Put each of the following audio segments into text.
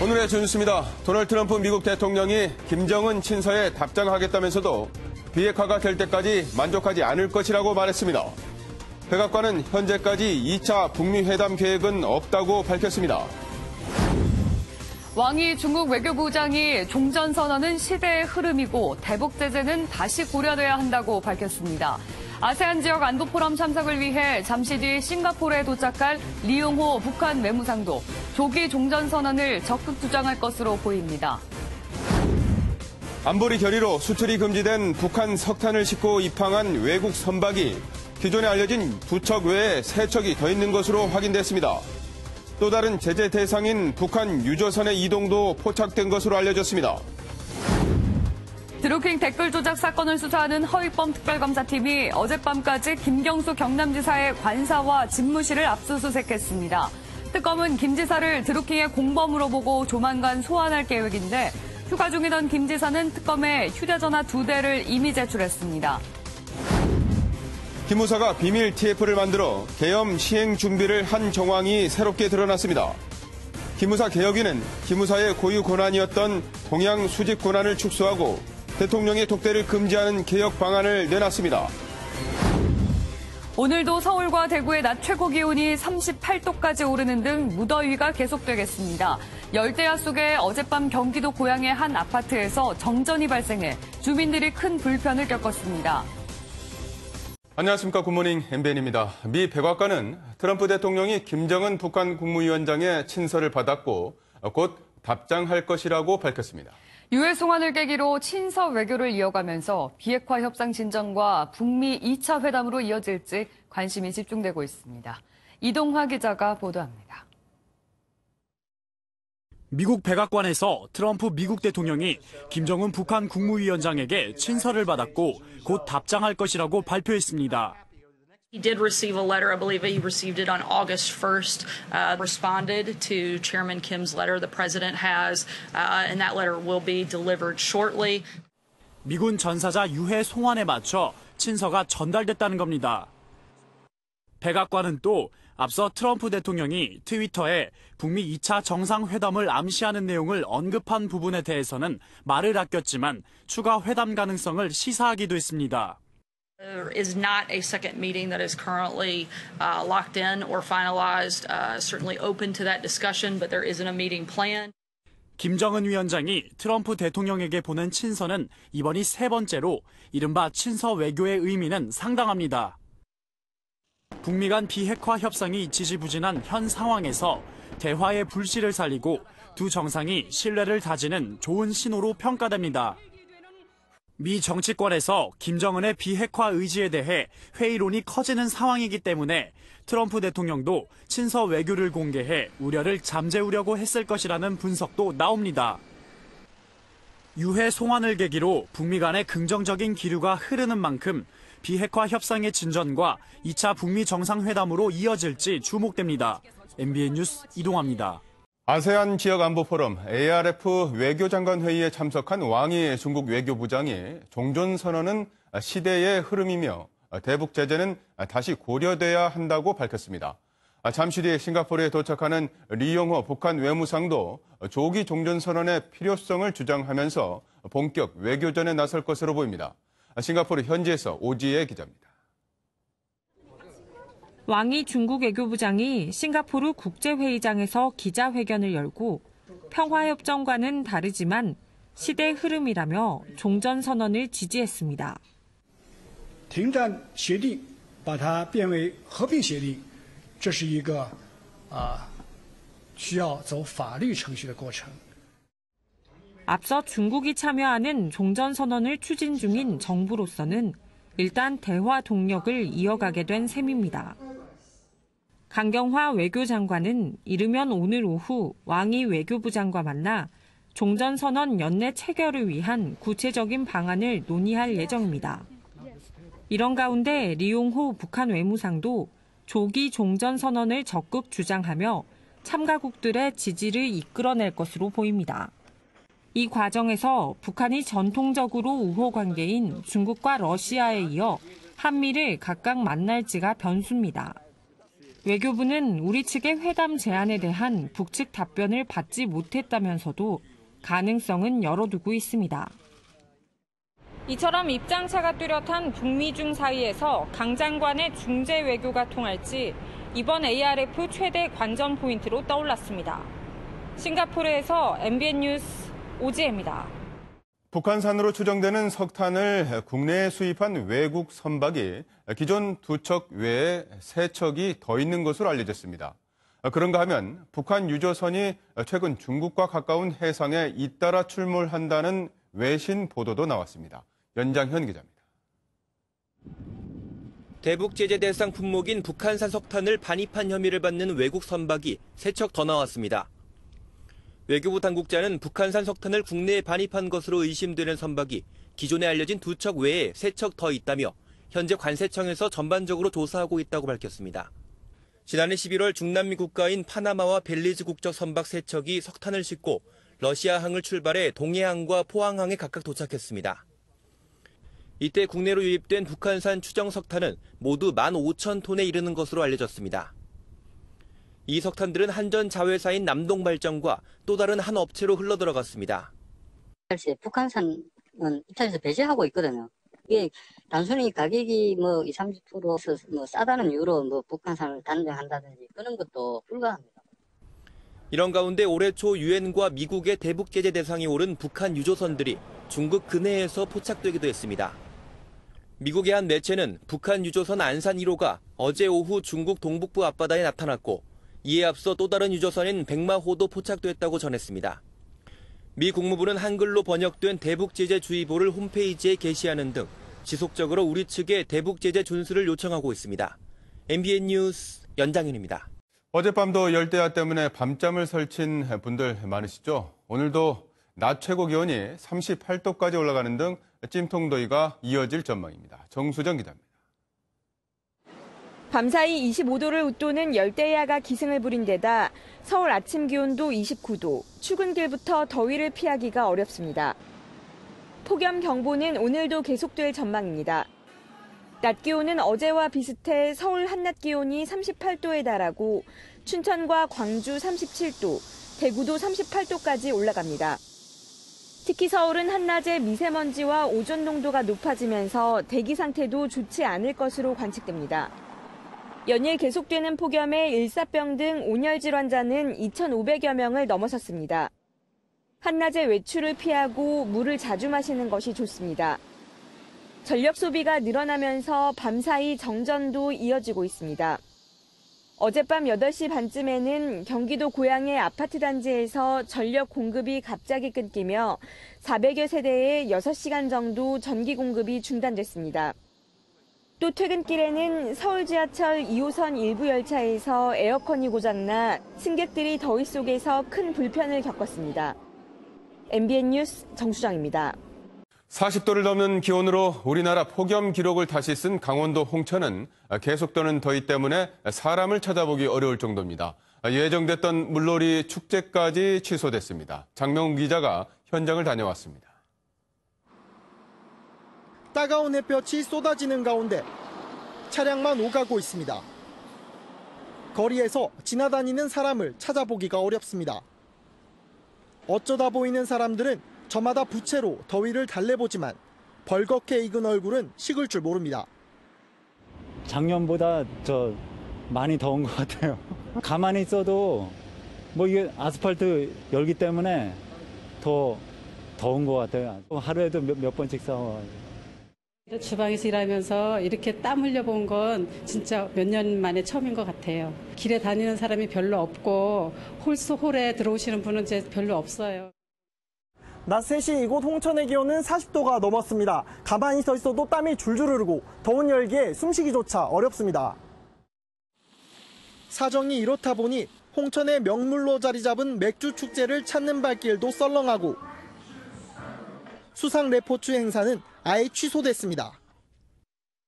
오늘의 준뉴스입니다. 도널드 트럼프 미국 대통령이 김정은 친서에 답장하겠다면서도 비핵화가 될 때까지 만족하지 않을 것이라고 말했습니다. 백악관은 현재까지 2차 북미 회담 계획은 없다고 밝혔습니다. 왕이 중국 외교부장이 종전선언은 시대의 흐름이고 대북 제재는 다시 고려돼야 한다고 밝혔습니다. 아세안 지역 안보포럼 참석을 위해 잠시 뒤 싱가포르에 도착할 리용호 북한 외무상도 조기 종전선언을 적극 주장할 것으로 보입니다. 안보리 결의로 수출이 금지된 북한 석탄을 싣고 입항한 외국 선박이 기존에 알려진 2척 외에 3척이 더 있는 것으로 확인됐습니다. 또 다른 제재 대상인 북한 유조선의 이동도 포착된 것으로 알려졌습니다. 드루킹 댓글 조작 사건을 수사하는 허위범 특별검사팀이 어젯밤까지 김경수 경남지사의 관사와 집무실을 압수수색했습니다. 특검은 김 지사를 드루킹의 공범으로 보고 조만간 소환할 계획인데 휴가 중이던 김 지사는 특검에 휴대전화 2대를 이미 제출했습니다. 기무사가 비밀 TF를 만들어 계엄 시행 준비를 한 정황이 새롭게 드러났습니다. 기무사 개혁위는 기무사의 고유 권한이었던 동향 수집 권한을 축소하고 대통령의 독대를 금지하는 개혁 방안을 내놨습니다. 오늘도 서울과 대구의 낮 최고 기온이 38도까지 오르는 등 무더위가 계속되겠습니다. 열대야 속에 어젯밤 경기도 고양의 한 아파트에서 정전이 발생해 주민들이 큰 불편을 겪었습니다. 안녕하십니까. 굿모닝 MBN입니다. 미 백악관은 트럼프 대통령이 김정은 북한 국무위원장의 친서를 받았고 곧 답장할 것이라고 밝혔습니다. 유해 송환을 계기로 친서 외교를 이어가면서 비핵화 협상 진전과 북미 2차 회담으로 이어질지 관심이 집중되고 있습니다. 이동화 기자가 보도합니다. 미국 백악관에서 트럼프 미국 대통령이 김정은 북한 국무위원장에게 친서를 받았고 곧 답장할 것이라고 발표했습니다. He did receive a letter. I believe he received it on August 1st, responded to Chairman Kim's letter the president has, and that letter will be delivered shortly. 미군 전사자 유해 송환에 맞춰 친서가 전달됐다는 겁니다. 백악관은 또 앞서 트럼프 대통령이 트위터에 북미 2차 정상회담을 암시하는 내용을 언급한 부분에 대해서는 말을 아꼈지만 추가 회담 가능성을 시사하기도 했습니다. There is not a second meeting that is currently locked in or finalized. Certainly open to that discussion, but there isn't a meeting plan. 김정은 위원장이 트럼프 대통령에게 보낸 친서는 이번이 3번째로 이른바 친서 외교의 의미는 상당합니다. 북미 간 비핵화 협상이 지지부진한 현 상황에서 대화의 불씨를 살리고 두 정상이 신뢰를 다지는 좋은 신호로 평가됩니다. 미 정치권에서 김정은의 비핵화 의지에 대해 회의론이 커지는 상황이기 때문에 트럼프 대통령도 친서 외교를 공개해 우려를 잠재우려고 했을 것이라는 분석도 나옵니다. 유해 송환을 계기로 북미 간의 긍정적인 기류가 흐르는 만큼 비핵화 협상의 진전과 2차 북미 정상회담으로 이어질지 주목됩니다. MBN 뉴스 이동화입니다. 아세안 지역 안보 포럼 ARF 외교장관 회의에 참석한 왕이 중국 외교부장이 종전선언은 시대의 흐름이며 대북 제재는 다시 고려돼야 한다고 밝혔습니다. 잠시 뒤에 싱가포르에 도착하는 리용호 북한 외무상도 조기 종전선언의 필요성을 주장하면서 본격 외교전에 나설 것으로 보입니다. 싱가포르 현지에서 오지혜 기자입니다. 왕이 중국 외교부장이 싱가포르 국제회의장에서 기자회견을 열고 평화협정과는 다르지만 시대 흐름이라며 종전선언을 지지했습니다. 停战协定把它变为和平协定，这是一个需要走法律程序的过程。 앞서 중국이 참여하는 종전선언을 추진 중인 정부로서는 일단 대화 동력을 이어가게 된 셈입니다. 강경화 외교장관은 이르면 오늘 오후 왕이 외교부장과 만나 종전선언 연내 체결을 위한 구체적인 방안을 논의할 예정입니다. 이런 가운데 리용호 북한 외무상도 조기 종전선언을 적극 주장하며 참가국들의 지지를 이끌어낼 것으로 보입니다. 이 과정에서 북한이 전통적으로 우호 관계인 중국과 러시아에 이어 한미를 각각 만날지가 변수입니다. 외교부는 우리 측의 회담 제안에 대한 북측 답변을 받지 못했다면서도 가능성은 열어두고 있습니다. 이처럼 입장차가 뚜렷한 북미 중 사이에서 강 장관의 중재 외교가 통할지 이번 ARF 최대 관전 포인트로 떠올랐습니다. 싱가포르에서 MBN 뉴스 오지혜입니다. 북한산으로 추정되는 석탄을 국내에 수입한 외국 선박이 기존 2척 외에 3척이 더 있는 것으로 알려졌습니다. 그런가 하면 북한 유조선이 최근 중국과 가까운 해상에 잇따라 출몰한다는 외신 보도도 나왔습니다. 연장현 기자입니다. 대북 제재 대상 품목인 북한산 석탄을 반입한 혐의를 받는 외국 선박이 3척 더 나왔습니다. 외교부 당국자는 북한산 석탄을 국내에 반입한 것으로 의심되는 선박이 기존에 알려진 2척 외에 3척 더 있다며 현재 관세청에서 전반적으로 조사하고 있다고 밝혔습니다. 지난해 11월 중남미 국가인 파나마와 벨리즈 국적 선박 3척이 석탄을 싣고 러시아항을 출발해 동해항과 포항항에 각각 도착했습니다. 이때 국내로 유입된 북한산 추정 석탄은 모두 15,000톤에 이르는 것으로 알려졌습니다. 이 석탄들은 한전 자회사인 남동발전과 또 다른 한 업체로 흘러들어갔습니다. 사실 북한산은 입찰에서 배제하고 있거든요. 이게 단순히 가격이 20-30% 싸다는 이유로 북한산을 단정한다든지 그런 것도 불가합니다. 이런 가운데 올해 초 유엔과 미국의 대북 제재 대상이 오른 북한 유조선들이 중국 근해에서 포착되기도 했습니다. 미국의 한 매체는 북한 유조선 안산 1호가 어제 오후 중국 동북부 앞바다에 나타났고 이에 앞서 또 다른 유조선인 백마호도 포착됐다고 전했습니다. 미 국무부는 한글로 번역된 대북제재주의보를 홈페이지에 게시하는 등 지속적으로 우리 측에 대북제재 준수를 요청하고 있습니다. MBN 뉴스 연장현입니다. 어젯밤도 열대야 때문에 밤잠을 설친 분들 많으시죠? 오늘도 낮 최고 기온이 38도까지 올라가는 등 찜통더위가 이어질 전망입니다. 정수정 기자입니다. 밤사이 25도를 웃도는 열대야가 기승을 부린 데다 서울 아침 기온도 29도, 출근길부터 더위를 피하기가 어렵습니다. 폭염경보는 오늘도 계속될 전망입니다. 낮 기온은 어제와 비슷해 서울 한낮 기온이 38도에 달하고 춘천과 광주 37도, 대구도 38도까지 올라갑니다. 특히 서울은 한낮에 미세먼지와 오존 농도가 높아지면서 대기 상태도 좋지 않을 것으로 관측됩니다. 연일 계속되는 폭염에 일사병 등 온열 질환자는 2,500여 명을 넘어섰습니다. 한낮에 외출을 피하고 물을 자주 마시는 것이 좋습니다. 전력 소비가 늘어나면서 밤사이 정전도 이어지고 있습니다. 어젯밤 8시 반쯤에는 경기도 고양의 아파트 단지에서 전력 공급이 갑자기 끊기며 400여 세대에 6시간 정도 전기 공급이 중단됐습니다. 또 퇴근길에는 서울 지하철 2호선 일부 열차에서 에어컨이 고장나 승객들이 더위 속에서 큰 불편을 겪었습니다. MBN 뉴스 정수정입니다. 40도를 넘는 기온으로 우리나라 폭염 기록을 다시 쓴 강원도 홍천은 계속되는 더위 때문에 사람을 찾아보기 어려울 정도입니다. 예정됐던 물놀이 축제까지 취소됐습니다. 장명훈 기자가 현장을 다녀왔습니다. 따가운 햇볕이 쏟아지는 가운데 차량만 오가고 있습니다. 거리에서 지나다니는 사람을 찾아보기가 어렵습니다. 어쩌다 보이는 사람들은 저마다 부채로 더위를 달래보지만 벌겋게 익은 얼굴은 식을 줄 모릅니다. 작년보다 많이 더운 것 같아요. 가만히 있어도 이게 아스팔트 열기 때문에 더 더운 것 같아요. 하루에도 몇 번씩 싸워요. 주방에서 일하면서 이렇게 땀 흘려본 건 진짜 몇 년 만에 처음인 것 같아요. 길에 다니는 사람이 별로 없고 홀에 들어오시는 분은 이제 별로 없어요. 낮 3시 이곳 홍천의 기온은 40도가 넘었습니다. 가만히 서 있어도 땀이 줄줄 흐르고 더운 열기에 숨쉬기조차 어렵습니다. 사정이 이렇다 보니 홍천의 명물로 자리 잡은 맥주 축제를 찾는 발길도 썰렁하고 수상 레포츠 행사는 아예 취소됐습니다.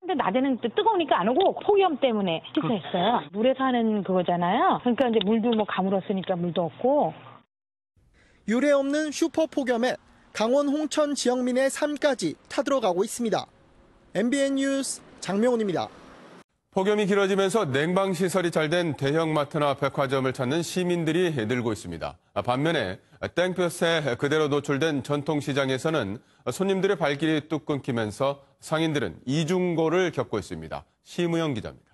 근데 낮에는 또 뜨거우니까 안 오고 폭염 때문에 취소했어요. 물에 사는 그거잖아요. 그러니까 이제 물도 가물었으니까 물도 없고. 유례 없는 슈퍼 폭염에 강원 홍천 지역민의 삶까지 타들어가고 있습니다. MBN 뉴스 장명훈입니다. 폭염이 길어지면서 냉방시설이 잘 된 대형마트나 백화점을 찾는 시민들이 늘고 있습니다. 반면에 땡볕에 그대로 노출된 전통시장에서는 손님들의 발길이 뚝 끊기면서 상인들은 이중고를 겪고 있습니다. 심우영 기자입니다.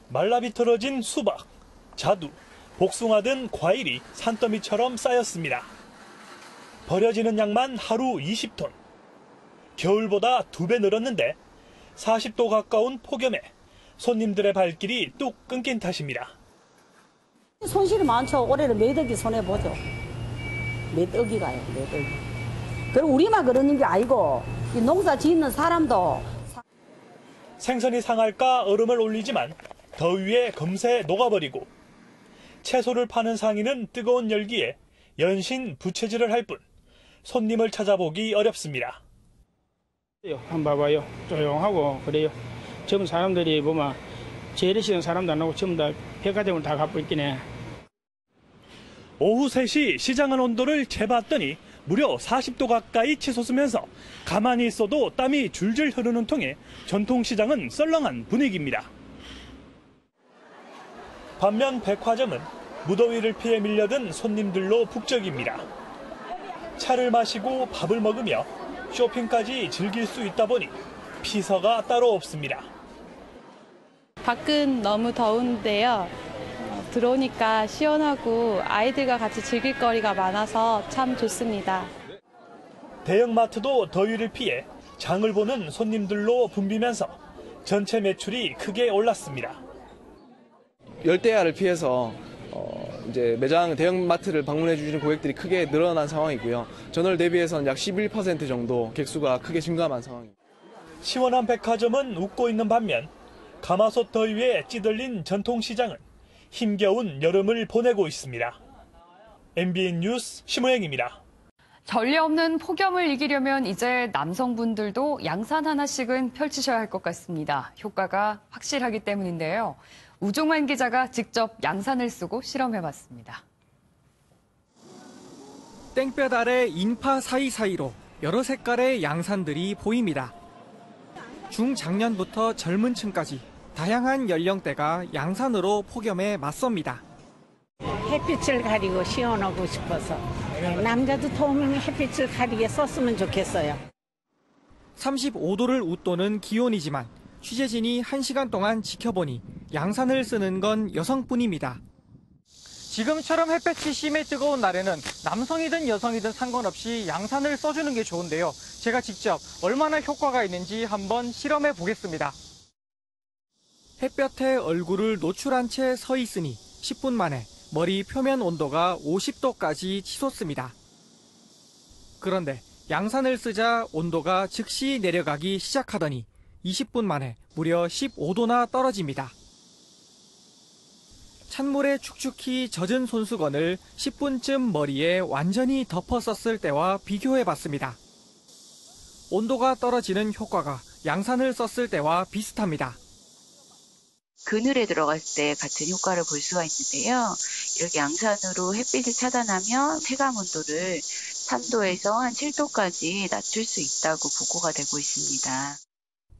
말라비틀어진 수박, 자두, 복숭아 등 과일이 산더미처럼 쌓였습니다. 버려지는 양만 하루 20톤. 겨울보다 2배 늘었는데 40도 가까운 폭염에 손님들의 발길이 뚝 끊긴 탓입니다. 손실이 많죠. 올해는 매덕이 손해보죠. 매덕이 가요, 매덕이. 그리고 우리만 그러는 게 아니고 이 농사 짓는 사람도. 생선이 상할까 얼음을 올리지만 더위에 금세 녹아버리고 채소를 파는 상인은 뜨거운 열기에 연신 부채질을 할 뿐 손님을 찾아보기 어렵습니다. 한번 봐봐요. 조용하고 그래요. 젊은 사람들이 보면 재래시는 사람도 안 오고 전부 다 백화점을 다 갖고 있긴 해. 오후 3시 시장은 온도를 재봤더니 무려 40도 가까이 치솟으면서 가만히 있어도 땀이 줄줄 흐르는 통에 전통시장은 썰렁한 분위기입니다. 반면 백화점은 무더위를 피해 밀려든 손님들로 북적입니다. 차를 마시고 밥을 먹으며 쇼핑까지 즐길 수 있다 보니 피서가 따로 없습니다. 밖은 너무 더운데요. 들어오니까 시원하고 아이들과 같이 즐길 거리가 많아서 참 좋습니다. 대형마트도 더위를 피해 장을 보는 손님들로 붐비면서 전체 매출이 크게 올랐습니다. 열대야를 피해서 이제 매장 대형마트를 방문해 주시는 고객들이 크게 늘어난 상황이고요. 전월 대비해서는 약 11% 정도 객수가 크게 증가한 상황입니다. 시원한 백화점은 웃고 있는 반면 가마솥 더위에 찌들린 전통시장은 힘겨운 여름을 보내고 있습니다. MBN 뉴스 심우영입니다. 전례 없는 폭염을 이기려면 이제 남성분들도 양산 하나씩은 펼치셔야 할 것 같습니다. 효과가 확실하기 때문인데요. 우종환 기자가 직접 양산을 쓰고 실험해봤습니다. 땡볕 아래 인파 사이사이로 여러 색깔의 양산들이 보입니다. 중장년부터 젊은 층까지 다양한 연령대가 양산으로 폭염에 맞섭니다. 햇빛을 가리고 시원하고 싶어서 남자도 통풍 햇빛을 가리게 썼으면 좋겠어요. 35도를 웃도는 기온이지만 취재진이 1시간 동안 지켜보니 양산을 쓰는 건 여성뿐입니다. 지금처럼 햇볕이 심해 뜨거운 날에는 남성이든 여성이든 상관없이 양산을 써주는 게 좋은데요. 제가 직접 얼마나 효과가 있는지 한번 실험해 보겠습니다. 햇볕에 얼굴을 노출한 채 서 있으니 10분 만에 머리 표면 온도가 50도까지 치솟습니다. 그런데 양산을 쓰자 온도가 즉시 내려가기 시작하더니 20분 만에 무려 15도나 떨어집니다. 찬물에 축축히 젖은 손수건을 10분쯤 머리에 완전히 덮어 썼을 때와 비교해봤습니다. 온도가 떨어지는 효과가 양산을 썼을 때와 비슷합니다. 그늘에 들어갈 때 같은 효과를 볼 수가 있는데요. 이렇게 양산으로 햇빛을 차단하면 체감 온도를 3도에서 한 7도까지 낮출 수 있다고 보고가 되고 있습니다.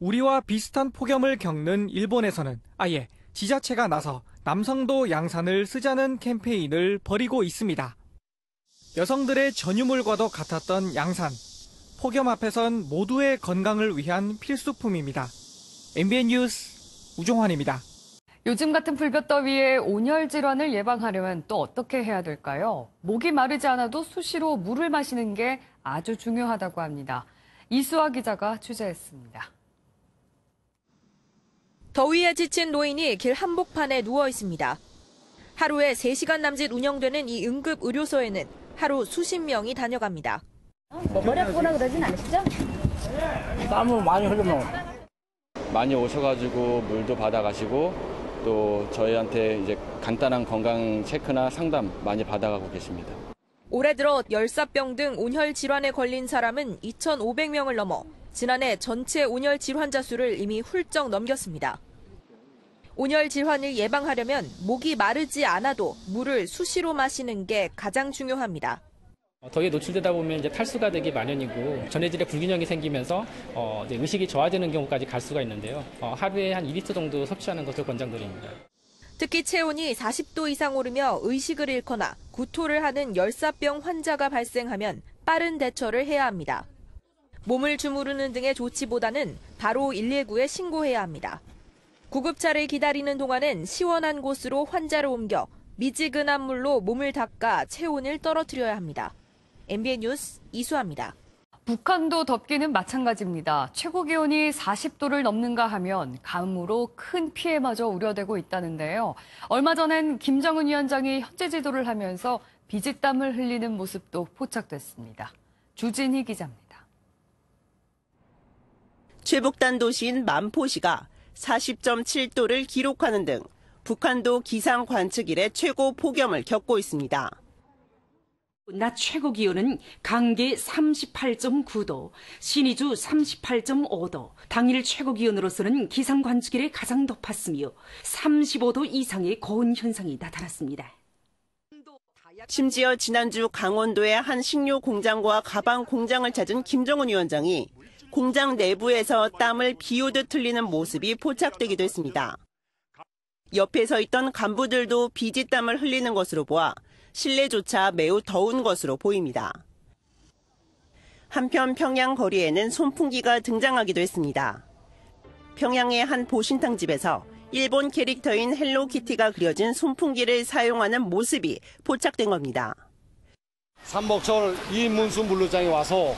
우리와 비슷한 폭염을 겪는 일본에서는 아예 지자체가 나서 남성도 양산을 쓰자는 캠페인을 벌이고 있습니다. 여성들의 전유물과도 같았던 양산. 폭염 앞에선 모두의 건강을 위한 필수품입니다. MBN 뉴스 우종환입니다. 요즘 같은 불볕더위에 온열 질환을 예방하려면 또 어떻게 해야 될까요? 목이 마르지 않아도 수시로 물을 마시는 게 아주 중요하다고 합니다. 이수아 기자가 취재했습니다. 더위에 지친 노인이 길 한복판에 누워 있습니다. 하루에 3시간 남짓 운영되는 이 응급 의료소에는 하루 수십 명이 다녀갑니다. 머리 아프거나 그러진 않으시죠? 땀을 많이 흘리면 많이 오셔가지고 물도 받아가시고 또 저희한테 이제 간단한 건강 체크나 상담 많이 받아가고 계십니다. 올해 들어 열사병 등 온열 질환에 걸린 사람은 2,500명을 넘어 지난해 전체 온열 질환자 수를 이미 훌쩍 넘겼습니다. 온열 질환을 예방하려면 목이 마르지 않아도 물을 수시로 마시는 게 가장 중요합니다. 더위에 노출되다 보면 이제 탈수가 되기 마련이고 전해질의 불균형이 생기면서 이제 의식이 저하되는 경우까지 갈 수가 있는데요. 하루에 한 2리터 정도 섭취하는 것을 권장드립니다. 특히 체온이 40도 이상 오르며 의식을 잃거나 구토를 하는 열사병 환자가 발생하면 빠른 대처를 해야 합니다. 몸을 주무르는 등의 조치보다는 바로 119에 신고해야 합니다. 구급차를 기다리는 동안은 시원한 곳으로 환자를 옮겨 미지근한 물로 몸을 닦아 체온을 떨어뜨려야 합니다. MBN 뉴스 이수아입니다. 북한도 덥기는 마찬가지입니다. 최고 기온이 40도를 넘는가 하면 가뭄으로 큰 피해마저 우려되고 있다는데요. 얼마 전엔 김정은 위원장이 현재 지도를 하면서 비지땀을 흘리는 모습도 포착됐습니다. 주진희 기자입니다. 최북단 도시인 만포시가 40.7도를 기록하는 등 북한도 기상 관측 이래 최고 폭염을 겪고 있습니다. 낮 최고 기온은 강계 38.9도, 신의주 38.5도, 당일 최고 기온으로서는 기상 관측 이래 가장 높았으며 35도 이상의 고온 현상이 나타났습니다. 심지어 지난주 강원도의 한 식료 공장과 가방 공장을 찾은 김정은 위원장이 공장 내부에서 땀을 비오듯 흘리는 모습이 포착되기도 했습니다. 옆에 서 있던 간부들도 비지땀을 흘리는 것으로 보아 실내조차 매우 더운 것으로 보입니다. 한편 평양 거리에는 선풍기가 등장하기도 했습니다. 평양의 한 보신탕 집에서 일본 캐릭터인 헬로키티가 그려진 선풍기를 사용하는 모습이 포착된 겁니다. 삼복절 이문수 물로장이 와서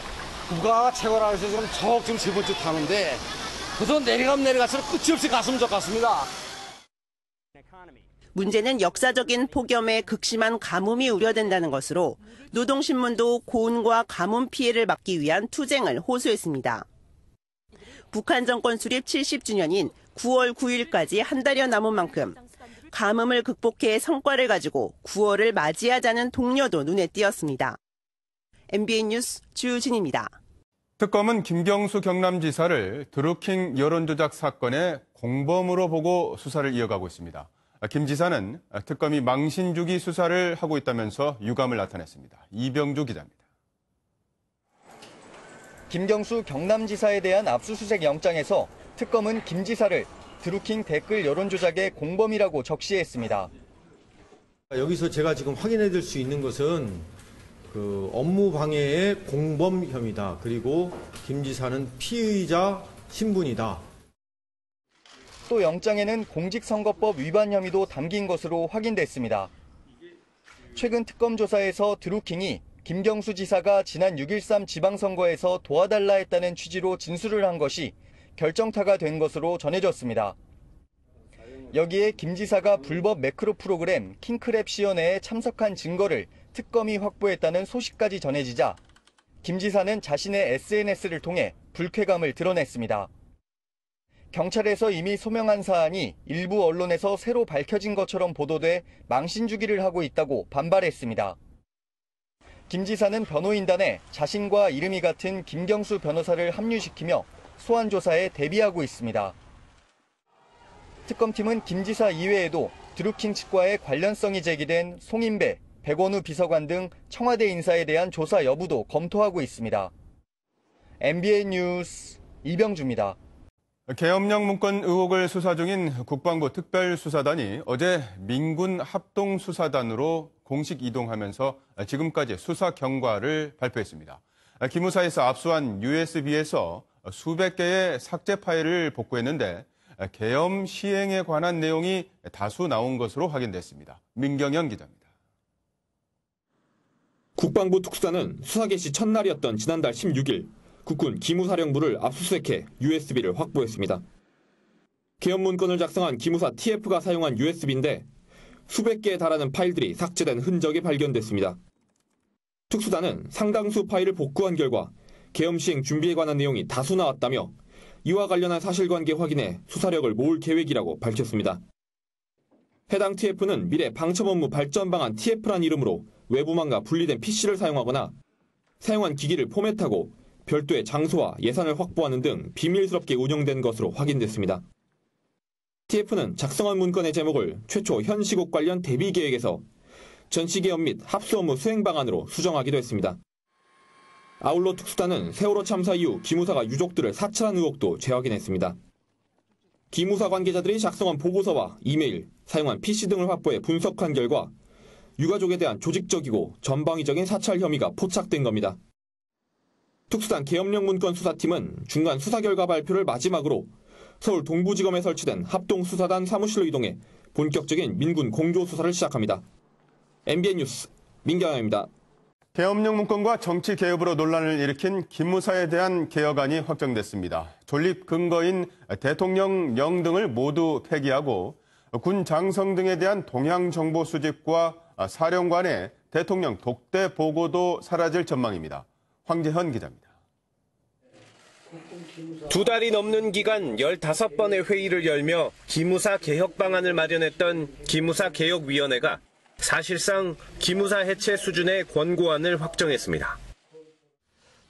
국가가 최고라 해서 지금 세 번째 타는데 그래서 내려갈수록 끝이 없이 갔으면 좋겠습니다. 문제는 역사적인 폭염에 극심한 가뭄이 우려된다는 것으로 노동신문도 고온과 가뭄 피해를 막기 위한 투쟁을 호소했습니다. 북한 정권 수립 70주년인 9월 9일까지 한 달여 남은 만큼 가뭄을 극복해 성과를 가지고 9월을 맞이하자는 동료도 눈에 띄었습니다. MBN 뉴스 주진입니다. 특검은 김경수 경남지사를 드루킹 여론조작 사건의 공범으로 보고 수사를 이어가고 있습니다. 김 지사는 특검이 망신 주기 수사를 하고 있다면서 유감을 나타냈습니다. 이병주 기자입니다. 김경수 경남지사에 대한 압수수색 영장에서 특검은 김 지사를 드루킹 댓글 여론조작의 공범이라고 적시했습니다. 여기서 제가 지금 확인해드릴 수 있는 것은 업무 방해의 공범 혐의다. 그리고 김 지사는 피의자 신분이다. 또 영장에는 공직선거법 위반 혐의도 담긴 것으로 확인됐습니다. 최근 특검 조사에서 드루킹이 김경수 지사가 지난 6.13 지방선거에서 도와달라 했다는 취지로 진술을 한 것이 결정타가 된 것으로 전해졌습니다. 여기에 김 지사가 불법 매크로 프로그램 킹크랩 시연회에 참석한 증거를 특검이 확보했다는 소식까지 전해지자 김 지사는 자신의 SNS를 통해 불쾌감을 드러냈습니다. 경찰에서 이미 소명한 사안이 일부 언론에서 새로 밝혀진 것처럼 보도돼 망신 주기를 하고 있다고 반발했습니다. 김 지사는 변호인단에 자신과 이름이 같은 김경수 변호사를 합류시키며 소환 조사에 대비하고 있습니다. 특검팀은 김 지사 이외에도 드루킹 측과의 관련성이 제기된 송인배, 백원우 비서관 등 청와대 인사에 대한 조사 여부도 검토하고 있습니다. MBN 뉴스 이병주입니다. 계엄령 문건 의혹을 수사 중인 국방부 특별수사단이 어제 민군 합동수사단으로 공식 이동하면서 지금까지 수사 경과를 발표했습니다. 기무사에서 압수한 USB에서 수백 개의 삭제 파일을 복구했는데 계엄 시행에 관한 내용이 다수 나온 것으로 확인됐습니다. 민경현 기자입니다. 국방부 특수단은 수사 개시 첫날이었던 지난달 16일 국군 기무사령부를 압수수색해 USB를 확보했습니다. 계엄 문건을 작성한 기무사 TF가 사용한 USB인데 수백 개에 달하는 파일들이 삭제된 흔적이 발견됐습니다. 특수단은 상당수 파일을 복구한 결과 계엄 시행 준비에 관한 내용이 다수 나왔다며 이와 관련한 사실관계 확인에 수사력을 모을 계획이라고 밝혔습니다. 해당 TF는 미래 방첩 업무 발전 방안 TF란 이름으로 외부망과 분리된 PC를 사용하거나 사용한 기기를 포맷하고 별도의 장소와 예산을 확보하는 등 비밀스럽게 운영된 것으로 확인됐습니다. TF는 작성한 문건의 제목을 최초 현 시국 관련 대비 계획에서 전시개업 및 합수 업무 수행 방안으로 수정하기도 했습니다. 아울러 특수단은 세월호 참사 이후 기무사가 유족들을 사찰한 의혹도 재확인했습니다. 기무사 관계자들이 작성한 보고서와 이메일, 사용한 PC 등을 확보해 분석한 결과 유가족에 대한 조직적이고 전방위적인 사찰 혐의가 포착된 겁니다. 특수단 계엄령 문건 수사팀은 중간 수사 결과 발표를 마지막으로 서울 동부지검에 설치된 합동수사단 사무실로 이동해 본격적인 민군 공조수사를 시작합니다. MBN 뉴스 민경영입니다. 계엄령 문건과 정치 개혁으로 논란을 일으킨 기무사에 대한 개혁안이 확정됐습니다. 존립 근거인 대통령령 등을 모두 폐기하고 군 장성 등에 대한 동향 정보 수집과 사령관의 대통령 독대 보고도 사라질 전망입니다. 황재현 기자입니다. 두 달이 넘는 기간 15번의 회의를 열며 기무사 개혁 방안을 마련했던 기무사개혁위원회가 사실상 기무사 해체 수준의 권고안을 확정했습니다.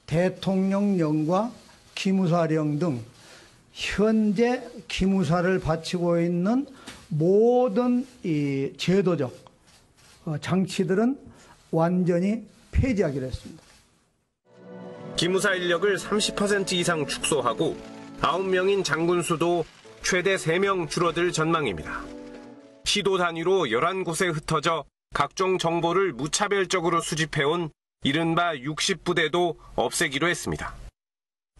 대통령령과 기무사령 등 현재 기무사를 바치고 있는 모든 이 제도적 장치들은 완전히 폐지하기로 했습니다. 기무사 인력을 30% 이상 축소하고 9명인 장군 수도 최대 3명 줄어들 전망입니다. 시도 단위로 11곳에 흩어져 각종 정보를 무차별적으로 수집해온 이른바 60부대도 없애기로 했습니다.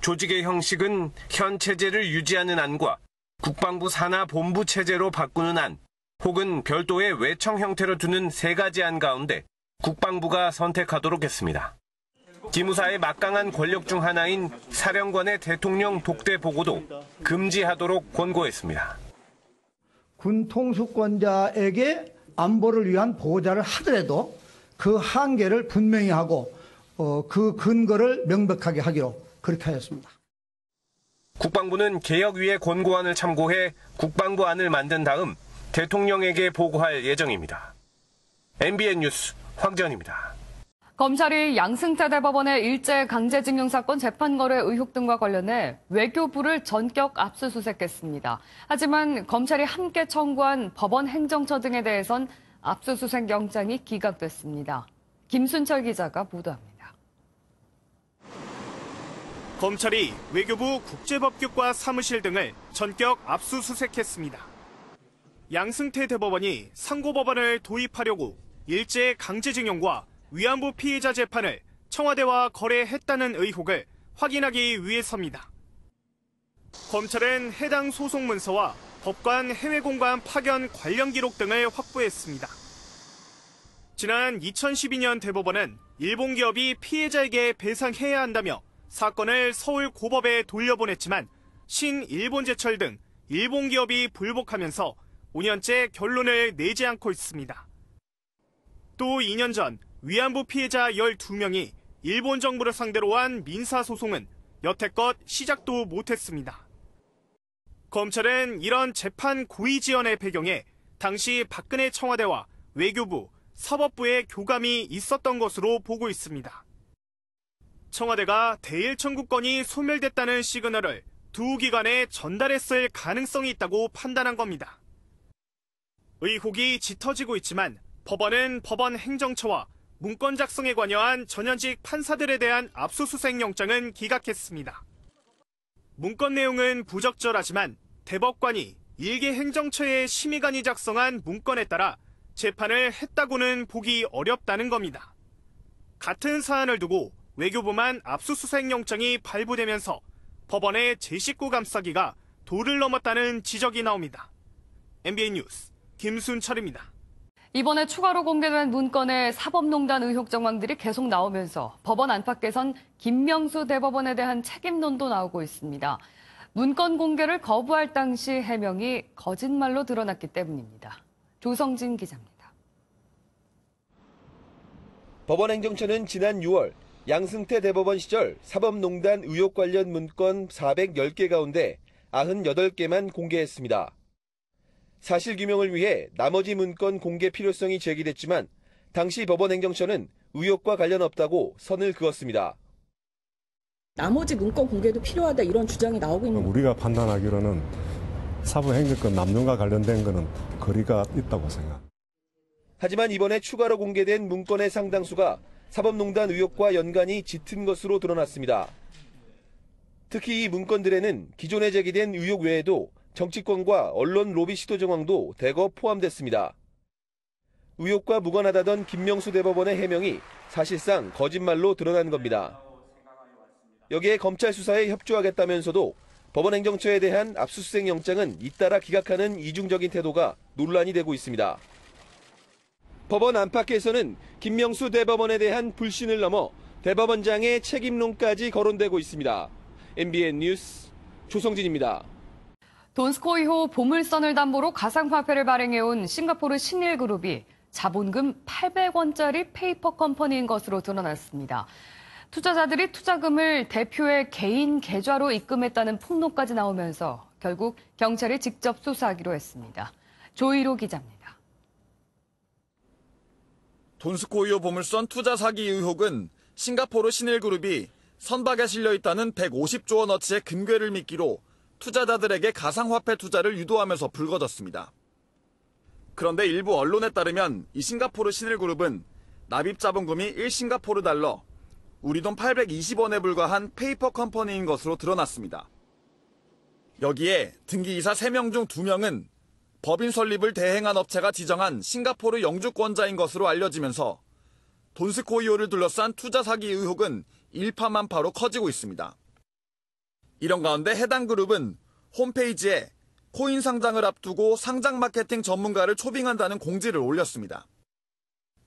조직의 형식은 현 체제를 유지하는 안과 국방부 산하 본부 체제로 바꾸는 안, 혹은 별도의 외청 형태로 두는 3가지 안 가운데 국방부가 선택하도록 했습니다. 기무사의 막강한 권력 중 하나인 사령관의 대통령 독대 보고도 금지하도록 권고했습니다. 군 통수권자에게 안보를 위한 보호자를 하더라도 그 한계를 분명히 하고 그 근거를 명백하게 하기로 그렇게 하였습니다. 국방부는 개혁위의 권고안을 참고해 국방부 안을 만든 다음 대통령에게 보고할 예정입니다. MBN 뉴스 황재현입니다. 검찰이 양승태 대법원의 일제 강제징용 사건 재판 거래 의혹 등과 관련해 외교부를 전격 압수수색했습니다. 하지만 검찰이 함께 청구한 법원 행정처 등에 대해선 압수수색 영장이 기각됐습니다. 김순철 기자가 보도합니다. 검찰이 외교부 국제법규과 사무실 등을 전격 압수수색했습니다. 양승태 대법원이 상고법원을 도입하려고 일제 강제징용과 위안부 피해자 재판을 청와대와 거래했다는 의혹을 확인하기 위해서입니다. 검찰은 해당 소송 문서와 법관 해외공관 파견 관련 기록 등을 확보했습니다. 지난 2012년 대법원은 일본 기업이 피해자에게 배상해야 한다며 사건을 서울 고법에 돌려보냈지만 신일본제철 등 일본 기업이 불복하면서 5년째 결론을 내지 않고 있습니다. 또 2년 전 위안부 피해자 12명이 일본 정부를 상대로 한 민사소송은 여태껏 시작도 못했습니다. 검찰은 이런 재판 고의 지연의 배경에 당시 박근혜 청와대와 외교부, 사법부의 교감이 있었던 것으로 보고 있습니다. 청와대가 대일 청구권이 소멸됐다는 시그널을 두 기관에 전달했을 가능성이 있다고 판단한 겁니다. 의혹이 짙어지고 있지만 법원은 법원 행정처와 문건 작성에 관여한 전현직 판사들에 대한 압수수색 영장은 기각했습니다. 문건 내용은 부적절하지만 대법관이 일개 행정처의 심의관이 작성한 문건에 따라 재판을 했다고는 보기 어렵다는 겁니다. 같은 사안을 두고 외교부만 압수수색 영장이 발부되면서 법원의 제19 감싸기가 도를 넘었다는 지적이 나옵니다. MBN 뉴스 김순철입니다. 이번에 추가로 공개된 문건에 사법농단 의혹 정황들이 계속 나오면서 법원 안팎에선 김명수 대법원에 대한 책임론도 나오고 있습니다. 문건 공개를 거부할 당시 해명이 거짓말로 드러났기 때문입니다. 조성진 기자입니다. 법원 행정처는 지난 6월 양승태 대법원 시절 사법농단 의혹 관련 문건 410개 가운데 98개만 공개했습니다. 사실규명을 위해 나머지 문건 공개 필요성이 제기됐지만 당시 법원 행정처는 의혹과 관련 없다고 선을 그었습니다. 나머지 문건 공개도 필요하다 이런 주장이 나오고 있는 우리가 판단하기로는 사법행정권 남용과 관련된 것은 거리가 있다고 생각합니다. 하지만 이번에 추가로 공개된 문건의 상당수가 사법농단 의혹과 연관이 짙은 것으로 드러났습니다. 특히 이 문건들에는 기존에 제기된 의혹 외에도 정치권과 언론 로비 시도 정황도 대거 포함됐습니다. 의혹과 무관하다던 김명수 대법원의 해명이 사실상 거짓말로 드러난 겁니다. 여기에 검찰 수사에 협조하겠다면서도 법원 행정처에 대한 압수수색 영장은 잇따라 기각하는 이중적인 태도가 논란이 되고 있습니다. 법원 안팎에서는 김명수 대법원에 대한 불신을 넘어 대법원장의 책임론까지 거론되고 있습니다. MBN 뉴스 조성진입니다. 돈스코이호 보물선을 담보로 가상화폐를 발행해온 싱가포르 신일그룹이 자본금 800원짜리 페이퍼 컴퍼니인 것으로 드러났습니다. 투자자들이 투자금을 대표의 개인 계좌로 입금했다는 폭로까지 나오면서 결국 경찰이 직접 수사하기로 했습니다. 조이로 기자입니다. 돈스코이호 보물선 투자 사기 의혹은 싱가포르 신일그룹이 선박에 실려있다는 150조 원어치의 금괴를 미끼로 투자자들에게 가상화폐 투자를 유도하면서 불거졌습니다. 그런데 일부 언론에 따르면 이 싱가포르 신일그룹은 납입 자본금이 1싱가포르 달러, 우리 돈 820원에 불과한 페이퍼 컴퍼니인 것으로 드러났습니다. 여기에 등기이사 3명 중 2명은 법인 설립을 대행한 업체가 지정한 싱가포르 영주권자인 것으로 알려지면서 돈스코이호를 둘러싼 투자 사기 의혹은 일파만파로 커지고 있습니다. 이런 가운데 해당 그룹은 홈페이지에 코인 상장을 앞두고 상장 마케팅 전문가를 초빙한다는 공지를 올렸습니다.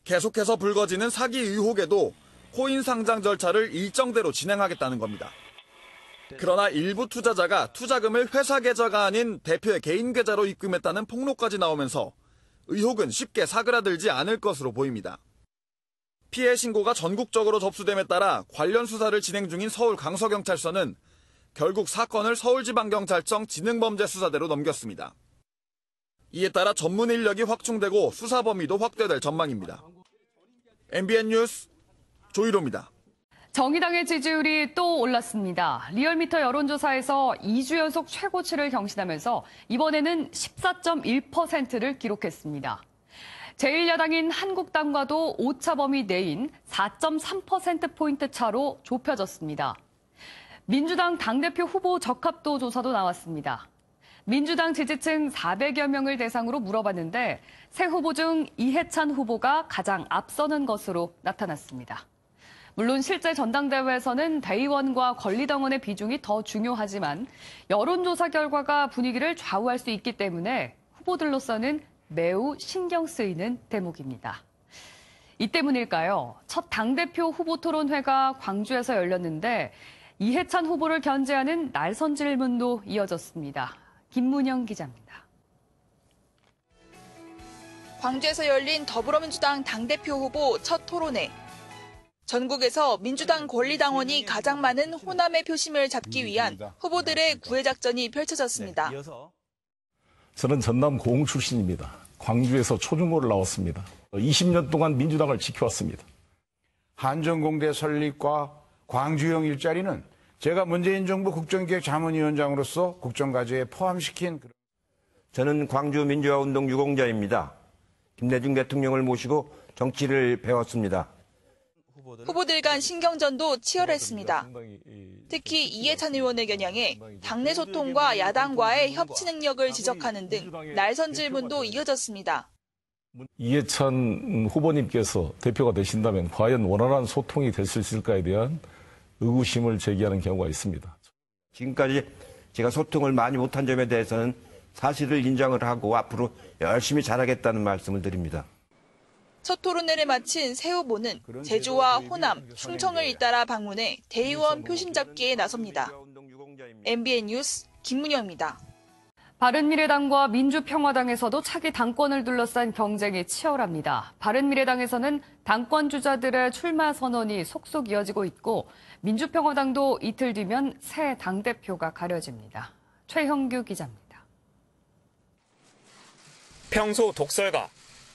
계속해서 불거지는 사기 의혹에도 코인 상장 절차를 일정대로 진행하겠다는 겁니다. 그러나 일부 투자자가 투자금을 회사 계좌가 아닌 대표의 개인 계좌로 입금했다는 폭로까지 나오면서 의혹은 쉽게 사그라들지 않을 것으로 보입니다. 피해 신고가 전국적으로 접수됨에 따라 관련 수사를 진행 중인 서울 강서경찰서는 결국 사건을 서울지방경찰청 지능범죄수사대로 넘겼습니다. 이에 따라 전문 인력이 확충되고 수사 범위도 확대될 전망입니다. MBN 뉴스 조이로입니다. 정의당의 지지율이 또 올랐습니다. 리얼미터 여론조사에서 2주 연속 최고치를 경신하면서 이번에는 14.1%를 기록했습니다. 제1야당인 한국당과도 오차 범위 내인 4.3%포인트 차로 좁혀졌습니다. 민주당 당대표 후보 적합도 조사도 나왔습니다. 민주당 지지층 400여 명을 대상으로 물어봤는데 새 후보 중 이해찬 후보가 가장 앞서는 것으로 나타났습니다. 물론 실제 전당대회에서는 대의원과 권리당원의 비중이 더 중요하지만 여론조사 결과가 분위기를 좌우할 수 있기 때문에 후보들로서는 매우 신경 쓰이는 대목입니다. 이 때문일까요? 첫 당대표 후보 토론회가 광주에서 열렸는데 이해찬 후보를 견제하는 날선 질문도 이어졌습니다. 김문영 기자입니다. 광주에서 열린 더불어민주당 당대표 후보 첫 토론회. 전국에서 민주당 권리당원이 가장 많은 호남의 표심을 잡기 위한 후보들의 구애작전이 펼쳐졌습니다. 저는 전남 고흥 출신입니다. 광주에서 초중고를 나왔습니다. 20년 동안 민주당을 지켜왔습니다. 한전공대 설립과 광주형 일자리는 제가 문재인 정부 국정기획 자문위원장으로서 국정과제에 포함시킨. 저는 광주 민주화운동 유공자입니다. 김대중 대통령을 모시고 정치를 배웠습니다. 후보들 간 신경전도 치열했습니다. 특히 이해찬 의원을 겨냥해 당내 소통과 야당과의 협치 능력을 지적하는 등 날선 질문도 이어졌습니다. 이해찬 후보님께서 대표가 되신다면 과연 원활한 소통이 될 수 있을까에 대한 의구심을 제기하는 경우가 있습니다. 지금까지 제가 소통을 많이 못한 점에 대해서는 사실을 인정을 하고 앞으로 열심히 잘하겠다는 말씀을 드립니다. 첫 토론회를 마친 새 후보는 제주와 호남, 충청을 잇따라 방문해 대의원 표심 잡기에 나섭니다. MBN 뉴스 김문영입니다. 바른미래당과 민주평화당에서도 차기 당권을 둘러싼 경쟁이 치열합니다. 바른미래당에서는 당권 주자들의 출마 선언이 속속 이어지고 있고 민주평화당도 이틀 뒤면 새 당대표가 가려집니다. 최형규 기자입니다. 평소 독설가,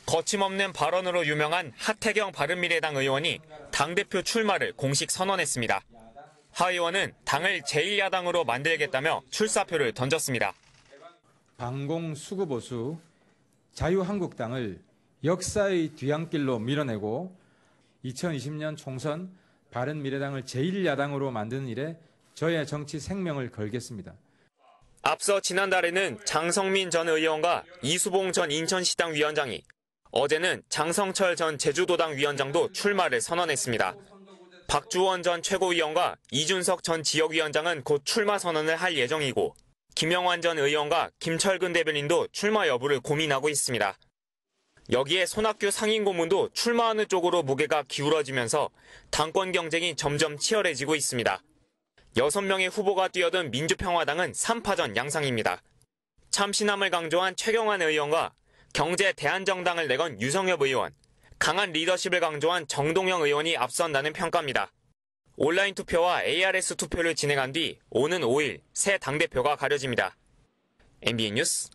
거침없는 발언으로 유명한 하태경 바른미래당 의원이 당대표 출마를 공식 선언했습니다. 하 의원은 당을 제1야당으로 만들겠다며 출사표를 던졌습니다. 반공 수구보수 자유한국당을 역사의 뒤안길로 밀어내고 2020년 총선 바른미래당을 제1야당으로 만드는 일에 저의 정치 생명을 걸겠습니다. 앞서 지난달에는 장성민 전 의원과 이수봉 전 인천시당 위원장이, 어제는 장성철 전 제주도당 위원장도 출마를 선언했습니다. 박주원 전 최고위원과 이준석 전 지역위원장은 곧 출마 선언을 할 예정이고, 김영환 전 의원과 김철근 대변인도 출마 여부를 고민하고 있습니다. 여기에 손학규 상임고문도 출마하는 쪽으로 무게가 기울어지면서 당권 경쟁이 점점 치열해지고 있습니다. 6명의 후보가 뛰어든 민주평화당은 3파전 양상입니다. 참신함을 강조한 최경환 의원과 경제 대한정당을 내건 유성엽 의원, 강한 리더십을 강조한 정동영 의원이 앞선다는 평가입니다. 온라인 투표와 ARS 투표를 진행한 뒤 오는 5일 새 당대표가 가려집니다. MBN 뉴스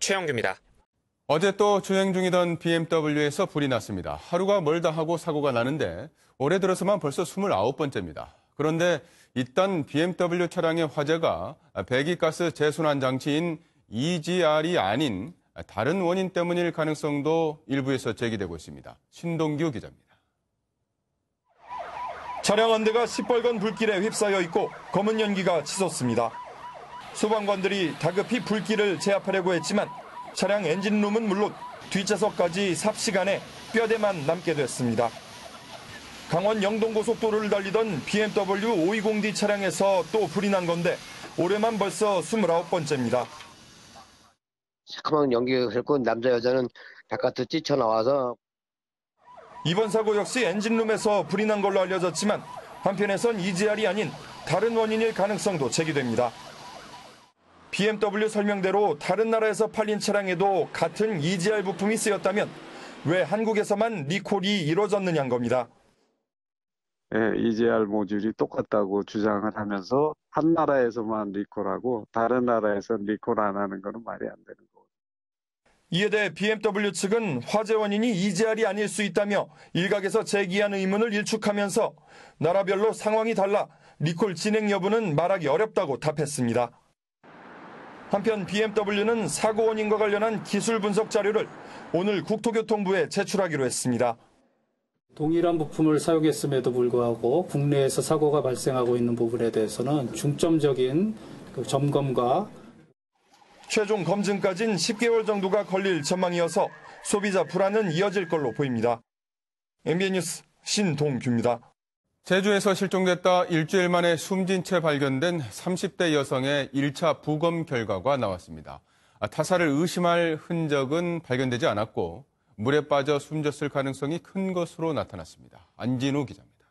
최영규입니다. 어제 또 주행 중이던 BMW에서 불이 났습니다. 하루가 멀다 하고 사고가 나는데 올해 들어서만 벌써 29번째입니다. 그런데 이딴 BMW 차량의 화재가 배기가스 재순환 장치인 EGR이 아닌 다른 원인 때문일 가능성도 일부에서 제기되고 있습니다. 신동규 기자입니다. 차량 한 대가 시뻘건 불길에 휩싸여 있고 검은 연기가 치솟습니다. 소방관들이 다급히 불길을 제압하려고 했지만 차량 엔진룸은 물론 뒷좌석까지 삽시간에 뼈대만 남게 됐습니다. 강원 영동고속도로를 달리던 BMW 520D 차량에서 또 불이 난 건데 올해만 벌써 29번째입니다. 시커먼 연기가 흘고 남자 여자는 바깥으로 뛰쳐나와서 이번 사고 역시 엔진룸에서 불이 난 걸로 알려졌지만 한편에선 EGR이 아닌 다른 원인일 가능성도 제기됩니다. BMW 설명대로 다른 나라에서 팔린 차량에도 같은 EGR 부품이 쓰였다면 왜 한국에서만 리콜이 이루어졌느냐는 겁니다. EGR 모듈이 똑같다고 주장을 하면서 한 나라에서만 리콜하고 다른 나라에서는 리콜 안 하는 것은 말이 안 되는 거고. 이에 대해 BMW 측은 화재 원인이 EGR이 아닐 수 있다며 일각에서 제기한 의문을 일축하면서 나라별로 상황이 달라 리콜 진행 여부는 말하기 어렵다고 답했습니다. 한편 BMW는 사고 원인과 관련한 기술 분석 자료를 오늘 국토교통부에 제출하기로 했습니다. 동일한 부품을 사용했음에도 불구하고 국내에서 사고가 발생하고 있는 부분에 대해서는 중점적인 점검과 최종 검증까지는 10개월 정도가 걸릴 전망이어서 소비자 불안은 이어질 걸로 보입니다. MBN 뉴스 신동규입니다. 제주에서 실종됐다 일주일 만에 숨진 채 발견된 30대 여성의 1차 부검 결과가 나왔습니다. 타살을 의심할 흔적은 발견되지 않았고 물에 빠져 숨졌을 가능성이 큰 것으로 나타났습니다. 안진우 기자입니다.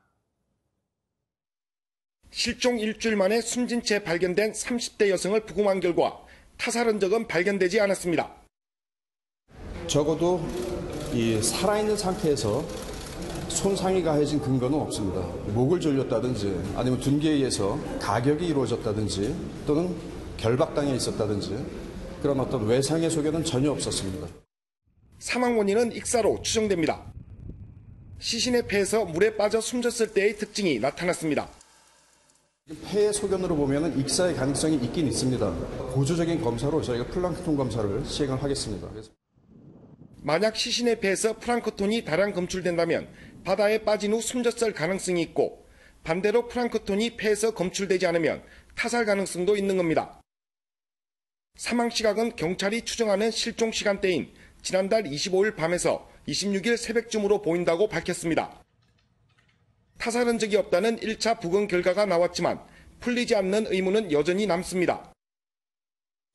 실종 일주일 만에 숨진 채 발견된 30대 여성을 부검한 결과 타살 흔적은 발견되지 않았습니다. 적어도 이 살아있는 상태에서 손상이 가해진 근거는 없습니다. 목을 졸렸다든지 아니면 둔기에 의해서 가격이 이루어졌다든지 또는 결박당해 있었다든지 그런 어떤 외상의 소견은 전혀 없었습니다. 사망 원인은 익사로 추정됩니다. 시신의 폐에서 물에 빠져 숨졌을 때의 특징이 나타났습니다. 폐의 소견으로 보면 익사의 가능성이 있긴 있습니다. 보조적인 검사로 저희가 플랑크톤 검사를 시행을 하겠습니다. 만약 시신의 폐에서 플랑크톤이 다량 검출된다면 바다에 빠진 후 숨졌을 가능성이 있고 반대로 플랑크톤이 폐에서 검출되지 않으면 타살 가능성도 있는 겁니다. 사망 시각은 경찰이 추정하는 실종 시간대인 지난달 25일 밤에서 26일 새벽쯤으로 보인다고 밝혔습니다. 타살 흔적이 없다는 1차 부검 결과가 나왔지만 풀리지 않는 의문은 여전히 남습니다.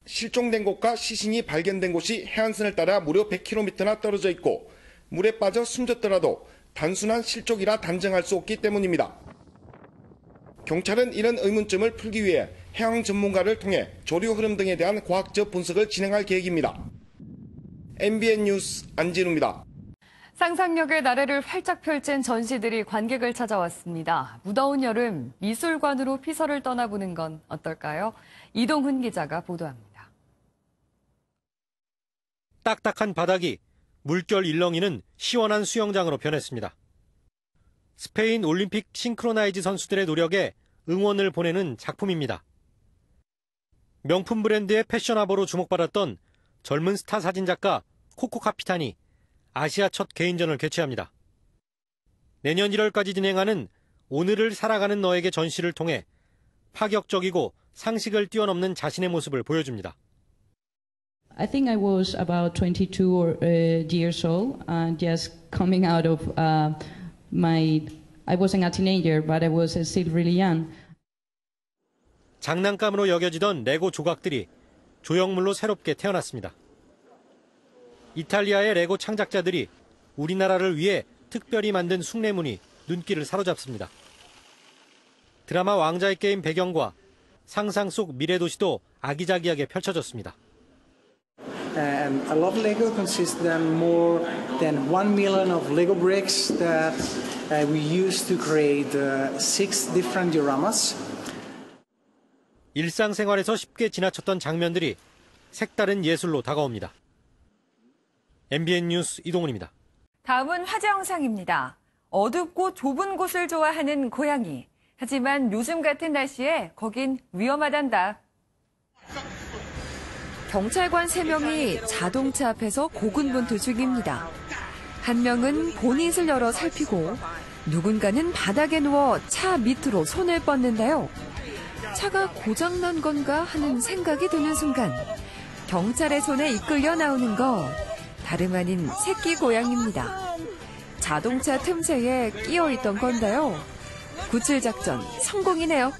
실종된 곳과 시신이 발견된 곳이 해안선을 따라 무려 100km나 떨어져 있고 물에 빠져 숨졌더라도 단순한 실족이라 단정할 수 없기 때문입니다. 경찰은 이런 의문점을 풀기 위해 해양 전문가를 통해 조류 흐름 등에 대한 과학적 분석을 진행할 계획입니다. MBN 뉴스 안진우입니다. 상상력의 나래를 활짝 펼친 전시들이 관객을 찾아왔습니다. 무더운 여름 미술관으로 피서를 떠나보는 건 어떨까요? 이동훈 기자가 보도합니다. 딱딱한 바닥이 물결 일렁이는 시원한 수영장으로 변했습니다. 스페인 올림픽 싱크로나이즈 선수들의 노력에 응원을 보내는 작품입니다. 명품 브랜드의 패션화보로 주목받았던 젊은 스타 사진작가 코코 카피탄이 아시아 첫 개인전을 개최합니다. 내년 1월까지 진행하는 오늘을 살아가는 너에게 전시를 통해 파격적이고 상식을 뛰어넘는 자신의 모습을 보여줍니다. I think I was about 22 years old, just coming out of I wasn't a teenager, but I was still really young. 장난감으로 여겨지던 레고 조각들이 조형물로 새롭게 태어났습니다. 이탈리아의 레고 창작자들이 우리나라를 위해 특별히 만든 숭례문이 눈길을 사로잡습니다. 드라마 왕자의 게임 배경과 상상 속 미래 도시도 아기자기하게 펼쳐졌습니다. And a lot of Lego consists then more than 1 million of Lego bricks that we use to create 6 different dioramas. 일상생활에서 쉽게 지나쳤던 장면들이 색다른 예술로 다가옵니다. MBN 뉴스 이동훈입니다. 다음은 화제 영상입니다. 어둡고 좁은 곳을 좋아하는 고양이. 하지만 요즘 같은 날씨에 거긴 위험하단다. 경찰관 3명이 자동차 앞에서 고군분투 중입니다. 한 명은 보닛을 열어 살피고 누군가는 바닥에 누워 차 밑으로 손을 뻗는데요. 차가 고장난 건가 하는 생각이 드는 순간 경찰의 손에 이끌려 나오는 거 다름 아닌 새끼 고양이입니다. 자동차 틈새에 끼어있던 건데요. 구출 작전 성공이네요.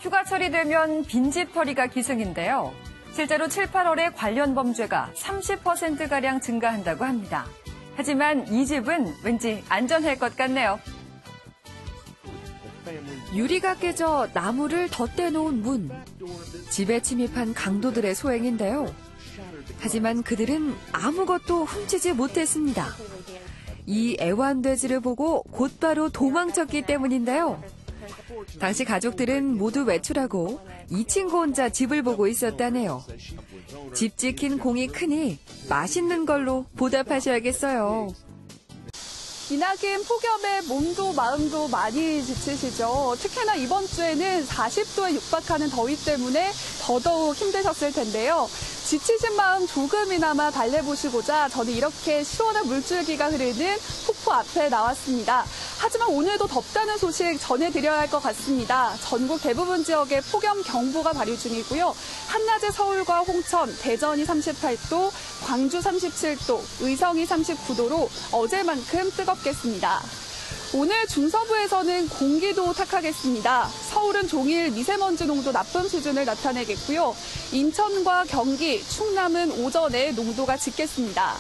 휴가철이 되면 빈집털이가 기승인데요. 실제로 7, 8월에 관련 범죄가 30%가량 증가한다고 합니다. 하지만 이 집은 왠지 안전할 것 같네요. 유리가 깨져 나무를 덧대놓은 문. 집에 침입한 강도들의 소행인데요. 하지만 그들은 아무것도 훔치지 못했습니다. 이 애완돼지를 보고 곧바로 도망쳤기 때문인데요. 당시 가족들은 모두 외출하고 이 친구 혼자 집을 보고 있었다네요. 집 지킨 공이 크니 맛있는 걸로 보답하셔야겠어요. 기나긴 폭염에 몸도 마음도 많이 지치시죠. 특히나 이번 주에는 40도에 육박하는 더위 때문에 더더욱 힘드셨을 텐데요. 지치신 마음 조금이나마 달래보시고자 저는 이렇게 시원한 물줄기가 흐르는 폭포 앞에 나왔습니다. 하지만 오늘도 덥다는 소식 전해드려야 할 것 같습니다. 전국 대부분 지역에 폭염경보가 발효 중이고요. 한낮에 서울과 홍천, 대전이 38도, 광주 37도, 의성이 39도로 어제만큼 뜨겁겠습니다. 오늘 중서부에서는 공기도 탁하겠습니다. 서울은 종일 미세먼지 농도 나쁨 수준을 나타내겠고요. 인천과 경기, 충남은 오전에 농도가 짙겠습니다.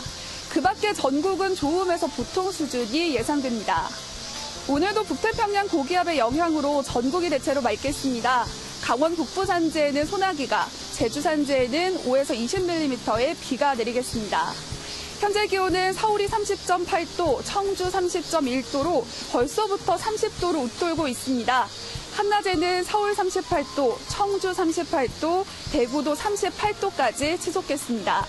그 밖에 전국은 좋음에서 보통 수준이 예상됩니다. 오늘도 북태평양 고기압의 영향으로 전국이 대체로 맑겠습니다. 강원 북부 산지에는 소나기가, 제주 산지에는 5에서 20mm의 비가 내리겠습니다. 현재 기온은 서울이 30.8도, 청주 30.1도로 벌써부터 30도로 웃돌고 있습니다. 한낮에는 서울 38도, 청주 38도, 대구도 38도까지 치솟겠습니다.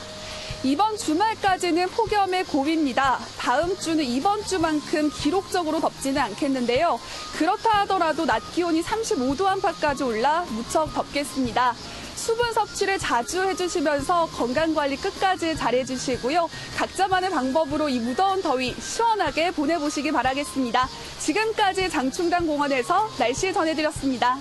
이번 주말까지는 폭염의 고비입니다. 다음 주는 이번 주만큼 기록적으로 덥지는 않겠는데요. 그렇다 하더라도 낮 기온이 35도 안팎까지 올라 무척 덥겠습니다. 수분 섭취를 자주 해주시면서 건강관리 끝까지 잘해주시고요. 각자만의 방법으로 이 무더운 더위 시원하게 보내보시기 바라겠습니다. 지금까지 장충당 공원에서 날씨 전해드렸습니다.